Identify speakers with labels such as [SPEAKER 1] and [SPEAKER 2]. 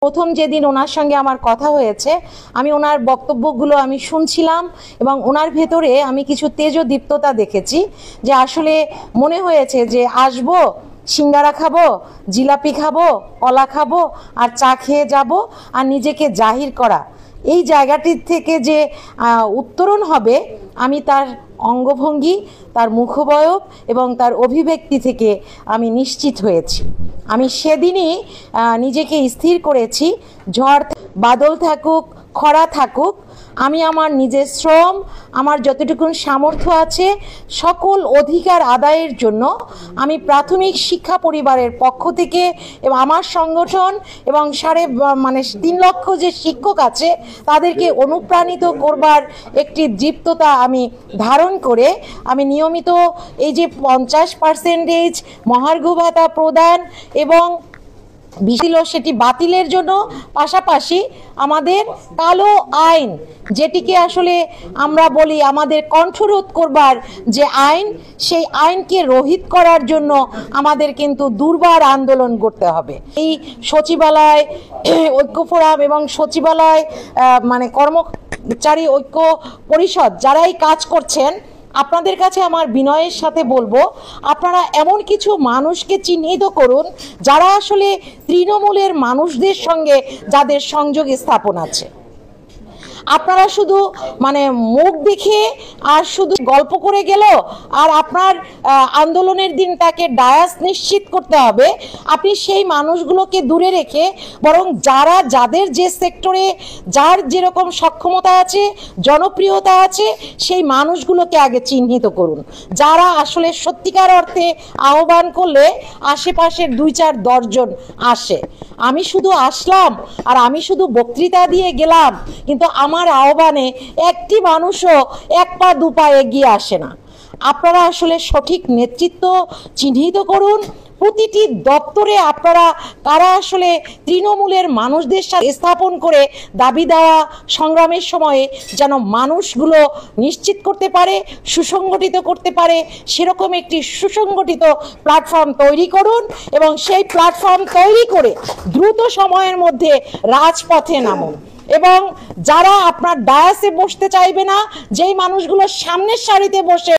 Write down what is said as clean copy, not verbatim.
[SPEAKER 1] প্রথম যেদিন ওনার সঙ্গে আমার কথা হয়েছে, আমি ওনার বক্তব্যগুলো আমি শুনছিলাম এবং ওনার ভেতরে আমি কিছু তেজদীপ্ততা দেখেছি, যে আসলে মনে হয়েছে যে আসবো, সিঙ্গারা খাবো, জিলাপি খাবো, কলা খাবো আর চা খেয়ে যাব, আর নিজেকে জাহির করা, এই জায়গাটির থেকে যে উত্তরণ হবে, আমি তার অঙ্গভঙ্গি, তার মুখবয়ব এবং তার অভিব্যক্তি থেকে আমি নিশ্চিত হয়েছি। আমি সেদিনই নিজেকে স্থির করেছি, ঝড় বাদল থাকুক, খরা থাকুক, আমি আমার নিজের শ্রম, আমার যতটুকু সামর্থ্য আছে, সকল অধিকার আদায়ের জন্য আমি প্রাথমিক শিক্ষা পরিবারের পক্ষ থেকে এবং আমার সংগঠন এবং 3 লক্ষ যে শিক্ষক আছে তাদেরকে অনুপ্রাণিত করবার একটি দীপ্ততা আমি ধারণ করে আমি নিয়মিত এই যে 50% মহার্ঘ ভাতা প্রদান এবং সেটি বাতিলের জন্য পাশাপাশি আমাদের কালো আইন, যেটিকে আসলে আমরা বলি আমাদের কণ্ঠরোধ করবার যে আইন, সেই আইনকে রহিত করার জন্য আমাদের কিন্তু দুর্বার আন্দোলন করতে হবে। এই সচিবালয় ঐক্য ফোরাম এবং সচিবালয় কর্মচারী ঐক্য পরিষদ যারাই কাজ করছেন, আপনাদের কাছে আমার বিনয়ের সাথে বলবো, আপনারা এমন কিছু মানুষকে চিহ্নিত করুন যারা আসলে তৃণমূলের মানুষদের সঙ্গে যাদের সংযোগ স্থাপন আছে। আপনারা শুধু মুখ দেখে আর শুধু গল্প করে গেল আর আপনার আন্দোলনের দিন তাকে ডায়াস নিশ্চিত করতে হবে, আপনি সেই মানুষগুলোকে দূরে রেখে বরং যাদের যে সেক্টরে যার যেরকম সক্ষমতা আছে, জনপ্রিয়তা আছে, সেই মানুষগুলোকে আগে চিহ্নিত করুন, যারা আসলে সত্যিকার অর্থে আহ্বান করলে আশেপাশের 2-4-10 জন আসে। আমি শুধু আসলাম আর আমি শুধু বক্তৃতা দিয়ে গেলাম, কিন্তু আমার আহ্বানে একটি মানুষও 1 পা 2 পা এগিয়ে আসে না। আপনারা আসলে সঠিক নেতৃত্ব চিহ্নিত করুন। প্রতিটি দপ্তরে আপনারা কারা আসলে তৃণমূলের মানুষদের সাথে স্থাপন করে দাবি দেওয়া সংগ্রামের সময়ে যেন মানুষগুলো নিশ্চিত করতে পারে, সুসংগঠিত করতে পারে, সেরকম একটি সুসংগঠিত প্ল্যাটফর্ম তৈরি করুন এবং সেই প্ল্যাটফর্ম তৈরি করে দ্রুত সময়ের মধ্যে রাজপথে নামুন। এবং যারা আপনার ডায়াসে বসতে চাইবে না, যেই মানুষগুলো সামনের সারিতে বসে